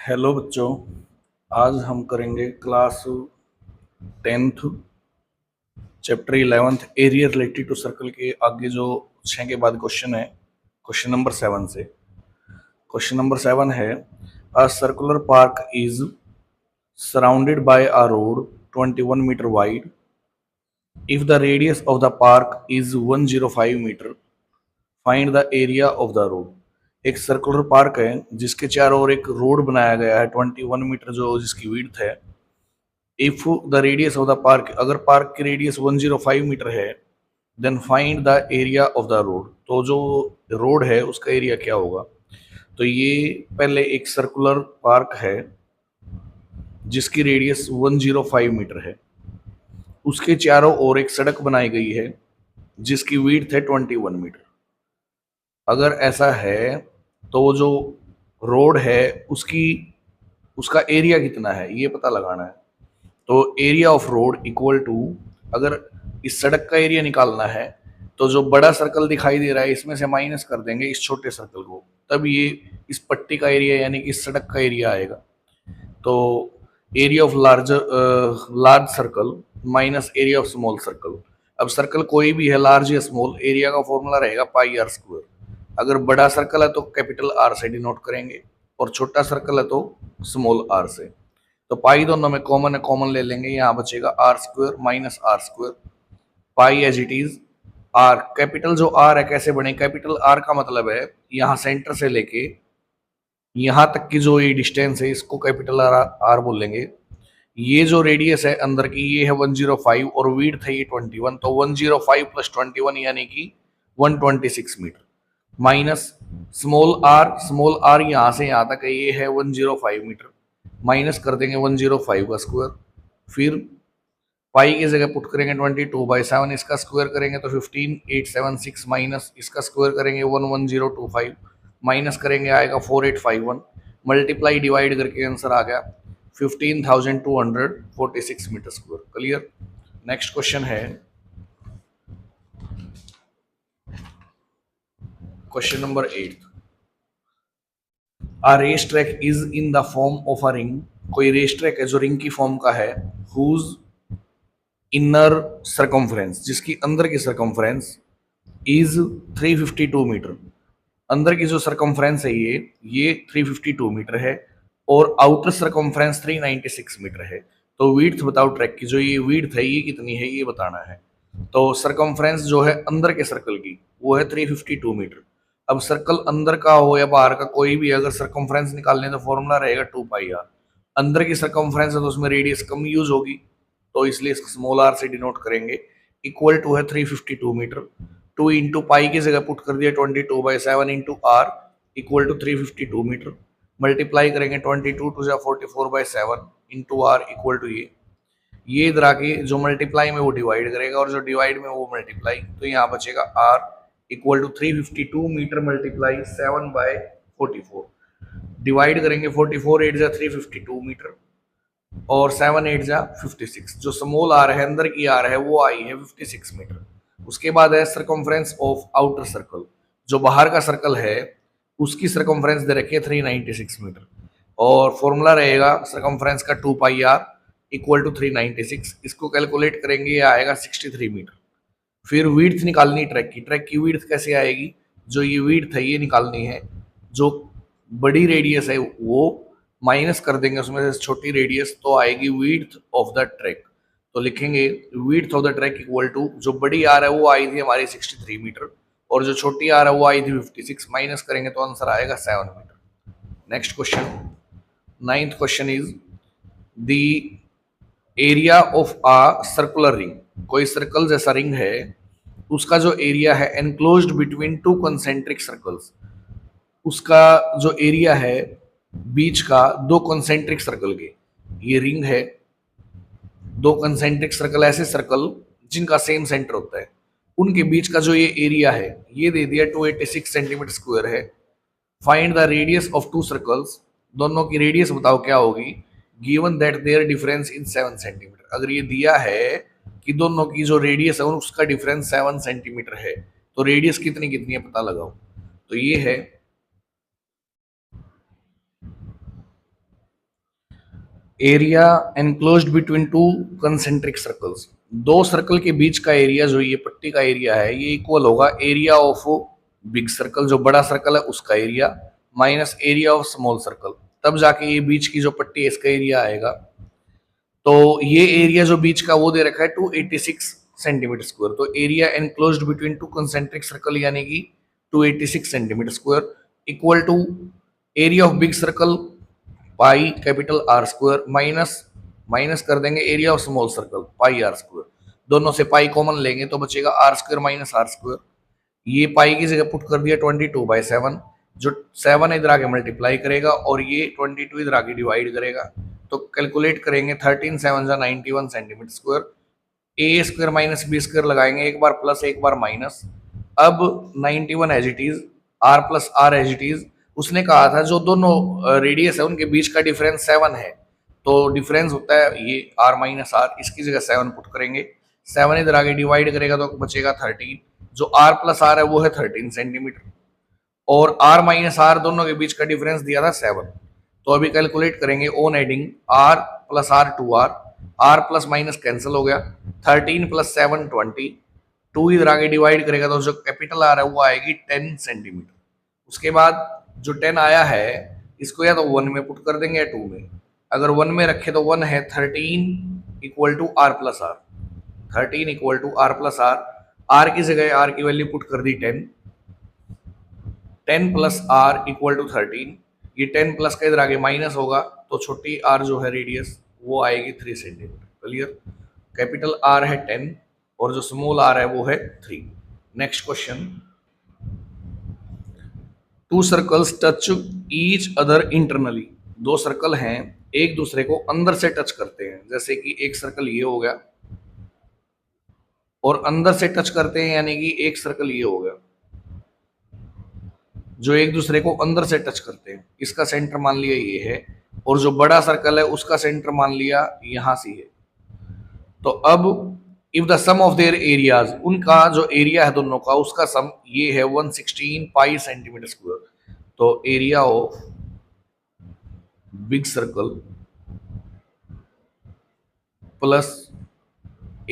Hello बच्चों। आज हम करेंगे class 10th chapter 11th area related to circle के आगे जो 6 के बाद क्वेश्चन है क्वेश्चन नंबर 7 से। क्वेश्चन नंबर 7 है a circular park is surrounded by a road 21 metre wide if the radius of the park is 105 metre find the area of the road. एक circular park है जिसके चारों ओर एक road बनाया गया है 21 मीटर जो जिसकी विड्थ है। If the radius of the park, अगर पार्क की रेडियस 105 मीटर है, then find the area of the road, तो जो रोड है उसका एरिया क्या होगा। तो ये पहले एक सर्कुलर पार्क है जिसकी रेडियस 105 मीटर है, उसके चारों ओर एक सड़क बनाई गई है जिसकी विड्थ है 21 मीटर। अगर ऐसा है तो वो जो रोड है उसका एरिया कितना है ये पता लगाना है। तो area of road equal to, अगर इस सड़क का एरिया निकालना है तो जो बड़ा सर्कल दिखाई दे रहा है इसमें से माइनस कर देंगे इस छोटे सर्कल को, तब ये इस पट्टी का एरिया यानी कि इस सड़क का एरिया आएगा। तो area of large circle minus area of small circle. अब सर्कल कोई भी है लार्ज या स्मॉल, एरिया का फॉर्मूला रहेगा पाई आर स्क्वायर। अगर बड़ा सर्कल है तो कैपिटल आर से डिनोट करेंगे और छोटा सर्कल है तो स्मॉल आर से। तो पाई दोनों में कॉमन है, कॉमन ले लेंगे, यहाँ बचेगा r square minus r square, pi as it is r. Capital जो आर है कैसे बने, कैपिटल आर का मतलब है यहाँ सेंटर से लेके यहाँ तक की जो ये डिस्टेंस है इसको कैपिटल आर आर बोलेंगे। ये जो रेडियस है अंदर की ये है 105 और विड्थ है ये 21, तो 105 प्लस 21 यानी कि 126 मीटर माइनस स्मॉल आर यहाँ से यहाँ तक है ये है 105 मीटर, माइनस कर देंगे 105 का स्क्वायर, फिर पाई की जगह पुट करेंगे 22/7, इसका स्क्वायर करेंगे तो 15876 माइनस इसका स्क्वायर करेंगे 11025 माइनस करेंगे आएगा 4851 मल्टीप्लाई डिवाइड करके आंसर आ गया 15,246 metre square. Clear. Next question है question number 8। A race track is in the form of a ring, कोई रेस ट्रैक है जो रिंग की फॉर्म का है, हुज इनर सरकमफ्रेंस, जिसकी अंदर की सरकमफ्रेंस इज 352 मीटर। अंदर की जो सरकमफ्रेंस है ये 352 मीटर है और आउटर सरकमफ्रेंस 396 मीटर है। तो विड्थ बताओ ट्रैक की, जो ये विड्थ है ये कितनी है ये बताना है। तो सरकमफ्रेंस जो है अंदर के सर्कल की वो है 352 मीटर। अब सर्कल अंदर का हो या बाहर का कोई भी, अगर सरकमफ्रेंस निकालने तो फॉर्मूला रहेगा 2 पाई आर। अंदर की सरकमफ्रेंस है तो उसमें रेडियस कम यूज होगी तो इसलिए इसको स्मॉल आर से डिनोट करेंगे। इक्वल टू है 352 मीटर, 2 इंटू पाई की जगह पुट कर दिया 22/7 into r equal to 352 metre, multiply करेंगे 22 two 44/7 into r equal to ये इधर आके जो मल्टीप्लाई में वो डिवाइड करेगा और जो डिवाइड में वो मल्टीप्लाई, तो यहाँ बचेगा r equal to 352 metre multiply 7/44। Divide करेंगे 44 8 जा 352 मीटर और 7 8 जा 56। जो स्मॉल आर है अंदर की आर है वो आई है 56 मीटर। उसके बाद है सरकमफ्रेंस ऑफ आउटर सर्कल, जो बाहर का सर्कल है उसकी सरकमफ्रेंस दे रखी है 396 मीटर और फॉर्मूला रहेगा सरकमफ्रेंस का 2 पाई आर इक्वल टू 396। इसको कैलकुलेट करेंगे ये आएगा 63 मीटर। फिर विड्थ निकालनी ट्रैक की, ट्रैक की विड्थ कैसे आएगी, जो ये विड्थ है ये निकालनी है, जो बड़ी रेडियस है वो माइनस कर देंगे उसमें से छोटी रेडियस तो आएगी विड्थ ऑफ द ट्रैक। तो लिखेंगे width of the track equal to, जो बड़ी आर है वो आई थी हमारी 63 मीटर और जो छोटी आर है वो आई थी 56, माइनस करेंगे तो आंसर आएगा 7 metre. Next question, 9th question is the area of a circular ring, कोई सर्कल जैसा रिंग है उसका जो एरिया है एनक्लोज्ड बिटवीन 2 कंसेंट्रिक सर्कल्स, उसका जो एरिया है बीच का 2 कंसेंट्रिक सर्कल के, ये रिंग है 2 कंसेंट्रिक सर्कल, ऐसे सर्कल जिनका सेम सेंटर होता है उनके बीच का जो ये एरिया है ये दे दिया 286 सेंटीमीटर स्क्वायर है। Find the radius of 2 circles, दोनों की रेडियस बताओ क्या होगी, given that there difference in 7 centimetre. अगर ये दिया है कि दोनों की जो रेडियस है उसका डिफरेंस 7 सेंटीमीटर है तो रेडियस कितनी कितनी है पता लगाओ। तो ये है area enclosed between two concentric circles, दो सर्कल के बीच का एरिया जो ये पट्टी का एरिया है ये इक्वल होगा एरिया ऑफ बिग सर्कल, जो बड़ा सर्कल है उसका area, minus area of small circle, तब जाके ये बीच की जो पट्टी है इसका एरिया आएगा। तो ये एरिया जो बीच का वो दे रखा है 286 सेंटीमीटर स्क्वायर, तो area enclosed between two concentric circle यानी कि 286 centimetre square equal to area of big circle pi capital r square minus minus कर देंगे area of small circle pi r square, दोनों से पाई कॉमन लेंगे तो बचेगा r square minus r square. ये पाई की जगह पुट कर दिया 22/7, जो 7 इधर आके मल्टीप्लाई करेगा और ये 22 इधर आके डिवाइड करेगा, तो कैलकुलेट करेंगे 13 7 91 centimetre square. A square minus B square लगाएंगे, एक बार प्लस एक बार माइनस। अब 91 as it is, r plus r as it is. उसने कहा था जो दोनों रेडियस है उनके बीच का डिफरेंस 7 है, तो डिफरेंस होता है ये आर माइनस आर, इसकी जगह 7 पुट करेंगे, 7 इधर आगे डिवाइड करेगा तो बचेगा 13, जो आर प्लस आर है वो है 13 सेंटीमीटर, और आर माइनस आर दोनों के बीच का डिफरेंस दिया था 7। तो अभी कैलकुलेट करेंगे on adding r plus r two r plus minus cancel हो गया, 13 प्लस 7 20, 2 इधर आगे डिवाइड करेगा तो जो कैपिटल आर है वो आएगी 10 सेंटीमीटर। उसके बाद जो 10 आया है इसको या तो 1 में पुट कर देंगे या 2 में, अगर 1 में रखे तो 1 है 13 equal to r plus r, 13 equal to r plus r की जगह आर की वैल्यू पुट कर दी 10, 10 प्लस आर इक्वल टू 13, ये 10 प्लस का इधर आगे माइनस होगा तो छोटी आर जो है रेडियस वो आएगी 3 सेंटीमीटर। क्लियर? कैपिटल आर है 10 और जो स्मॉल आर है वो है 3। Next question, to circles touch each other internally, दो सर्कल हैं एक दूसरे को अंदर से टच करते हैं, जैसे कि एक सर्कल ये हो गया और अंदर से टच करते हैं यानी कि एक सर्कल ये हो गया, जो एक दूसरे को अंदर से टच करते हैं, इसका सेंटर मान लिया ये है, और जो बड़ा सर्कल है उसका सेंटर मान लिया यहां से है। तो अब if the sum of their areas, उनका जो एरिया है दोनों का उसका सम ये है 116 पाई सेंटीमीटर स्क्वायर, तो area of big circle plus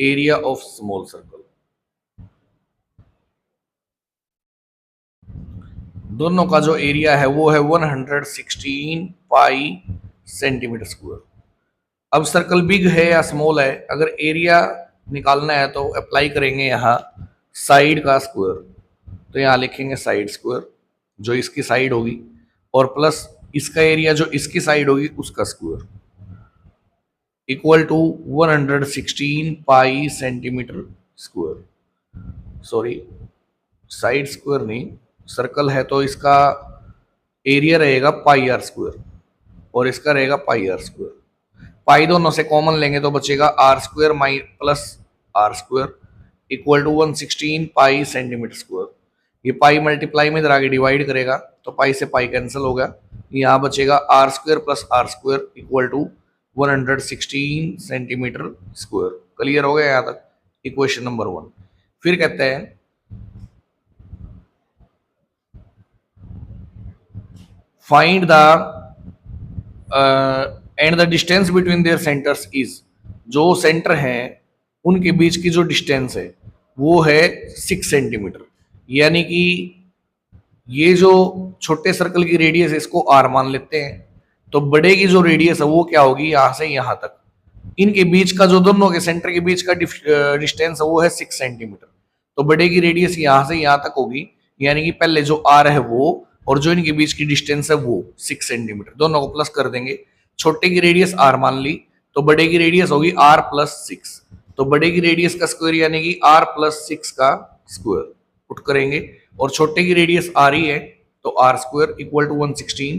area of small circle, दोनों का जो एरिया है वो है 116 पाई सेंटीमीटर स्क्वायर। अब सर्कल बिग है या स्मॉल है, अगर एरिया निकालना है तो अप्लाई करेंगे यहाँ साइड का स्क्वायर, तो यहाँ लिखेंगे साइड स्क्वायर जो इसकी साइड होगी, और प्लस इसका एरिया जो इसकी साइड होगी उसका square, equal to 116 pi centimetre square. Sorry, side square नहीं, सर्कल है तो इसका एरिया रहेगा पाई आर स्क्वायर और इसका रहेगा पाई आर स्क्वायर। पाई दोनों से कॉमन लेंगे तो बचेगा आर स्क्वायर माइ plus r square equal to 116 pi centimetre square. ये पाई मल्टीप्लाई में इधर आगे डिवाइड करेगा तो पाई से पाई कैंसिल हो गया, यहाँ बचेगा r square plus r square equal to 116 centimetre square. Clear हो गया यहाँ तक इक्वेशन नंबर 1। फिर कहते हैं find the end the distance between their centres is, जो सेंटर हैं उनके बीच की जो डिस्टेंस है वो है 6 सेंटीमीटर, यानी कि ये जो छोटे सर्कल की रेडियस है इसको आर मान लेते हैं, तो बड़े की जो रेडियस है वो क्या होगी यहां से यहां तक, इनके बीच का जो दोनों के सेंटर के बीच का डिस्टेंस है वो है 6 सेंटीमीटर, तो बड़े की रेडियस यहां से यहां तक होगी, यानी कि पहले जो आर है वो और जो इनके बीच की डिस्टेंस है वो 6 सेंटीमीटर, दोनों को प्लस कर देंगे। छोटे की रेडियस आर मान ली तो बड़े की रेडियस होगी आर प्लस 6, तो बड़े की रेडियस का स्क्वायर यानी कि आर प्लस 6 का स्क्वायर पुट करेंगे, और छोटे की रेडियस आर ही है तो आर स्क्वायर इक्वल टू 116,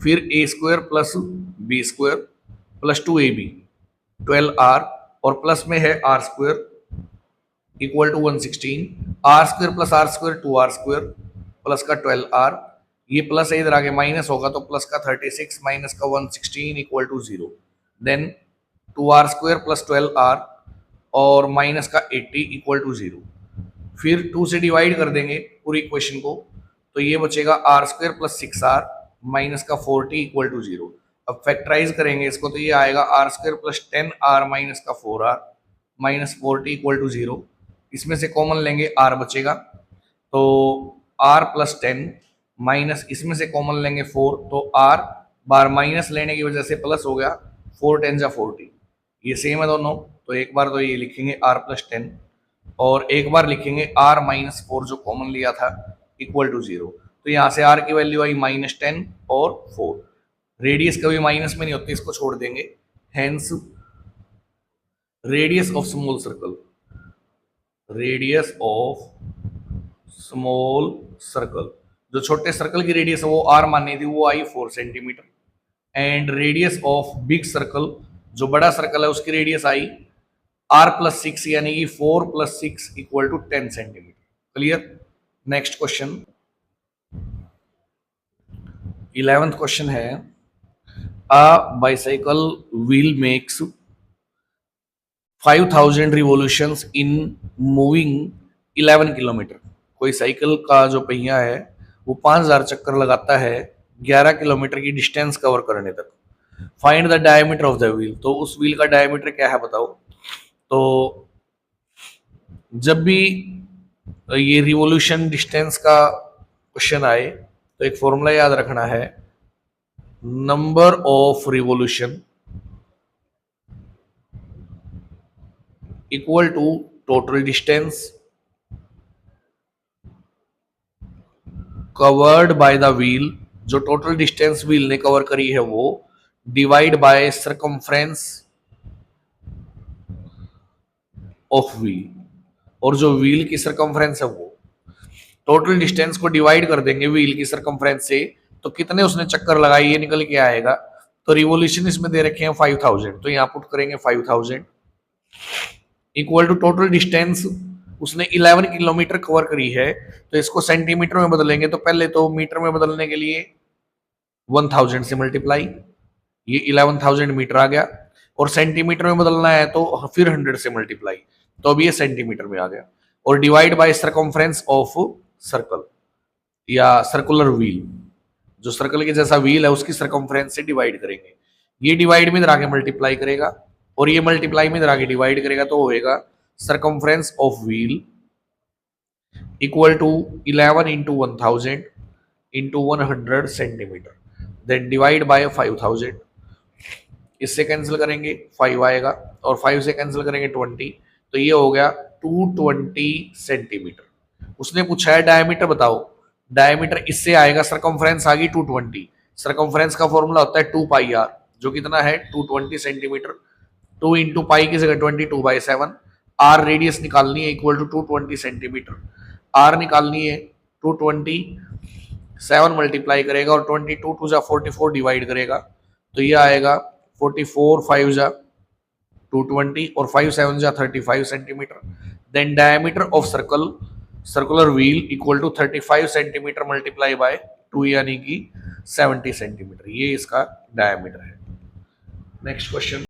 फिर a square plus b square plus 2ab 12r, और प्लस में है r square equal to 116, r square plus r square 2r square plus का 12r, ये प्लस है इधर आगे माइनस होगा तो प्लस का 36 माइनस का 116 equal to 0, then 2r square plus 12r और माइनस का 80 इक्वल टू 0, फिर 2 से डिवाइड कर देंगे पूरी इक्वेशन को, तो ये बचेगा r square plus 6r minus का 40 इक्वल टू 0, अब फैक्टराइज करेंगे इसको तो ये आएगा are square plus 10r minus का 4r minus 4t equal to 0। इसमें से कॉमन लेंगे r बचेगा, तो r प्लस 10 माइनस इसमें से कॉमन लेंगे 4, तो r बार माइनस लेने की वजह से प्लस हो गया, 4 10 जा 40। ये सेम है दोनों, तो एक बार तो ये लिखेंगे r प्लस 10 और एक बार लिखेंगे r माइनस 4 जो कॉमन लिया था इक्वल टू 0। तो यहाँ से r की वैल्यू आई -10 और 4। रेडियस कभी माइनस में नहीं होती, इसको छोड़ देंगे। Hence radius of small circle, radius of small circle, जो छोटे सर्कल की रेडियस है वो r मानी थी, वो आई 4 centimetre. And radius of big circle, जो बड़ा सर्कल है उसकी रेडियस आई r प्लस 6 यानी कि 4 plus 6 equal to 10 centimetre. Clear. Next question 11th question है, a bicycle wheel makes 5000 revolutions in moving 11 kilometre. कोई साइकिल का जो पहिया है वो 5000 चक्कर लगाता है 11 किलोमीटर की डिस्टेंस कवर करने तक। Find the diameter of the wheel, तो उस व्हील का डायमीटर क्या है बताओ। तो जब भी ये रिवोल्यूशन डिस्टेंस का क्वेश्चन आए तो एक फॉर्मूला याद रखना है, number of revolution equal to total distance covered by the wheel, जो टोटल डिस्टेंस व्हील ने कवर करी है वो, divide by circumference of wheel, और जो व्हील की सरकमफ्रेंस है वो, टोटल डिस्टेंस को डिवाइड कर देंगे व्हील की सरकमफ्रेंस से, तो कितने उसने चक्कर लगाए ये निकल के आएगा। तो रिवोल्यूशन इसमें दे रखे हैं 5000, तो यहाँ पुट करेंगे 5000 इक्वल टू टोटल डिस्टेंस उसने 11 किलोमीटर कवर करी है, तो इसको सेंटीमीटर में बदलेंगे। तो पहले तो मीटर में बदलने के लिए 1000 से मल्टीप्लाई, ये 11000 मीटर आ गया, और सेंटीमीटर में बदलना है तो फिर 100 से मल्टीप्लाई, तो अब ये सेंटीमीटर में आ गया, और divide by circumference of circle या सर्कुलर व्हील, जो सर्कल के जैसा व्हील है उसकी सरकमफ्रेंस से डिवाइड करेंगे। ये डिवाइड में इधर आके मल्टीप्लाई करेगा और ये मल्टीप्लाई में इधर आके डिवाइड करेगा, तो होएगा circumference of wheel equal to 11 into 1000 into 100 centimetre, then divide by 5000। इससे कैंसिल करेंगे 5 आएगा, और 5 से कैंसिल करेंगे 20, तो ये हो गया 220 सेंटीमीटर। उसने पूछा है डायमीटर बताओ, डायमीटर इससे आएगा, सरकमफ्रेंस आ गई 220, सरकमफ्रेंस का फॉर्मूला होता है 2 पाई आर, जो कितना है 220 सेंटीमीटर। 2 इंटू पाई की जगह 22/7, आर रेडियस निकालनी है इक्वल टू 220 सेंटीमीटर, आर निकालनी है 227 मल्टीप्लाई करेगा और 22 2 जा 44 डिवाइड करेगा, तो ये आएगा 44 5 जा 220 और 5 7 जा 35 centimetre. Then diameter of circular wheel equal to 35 centimetre multiply by 2 यानी कि 70 सेंटीमीटर, ये इसका डायमीटर है। Next question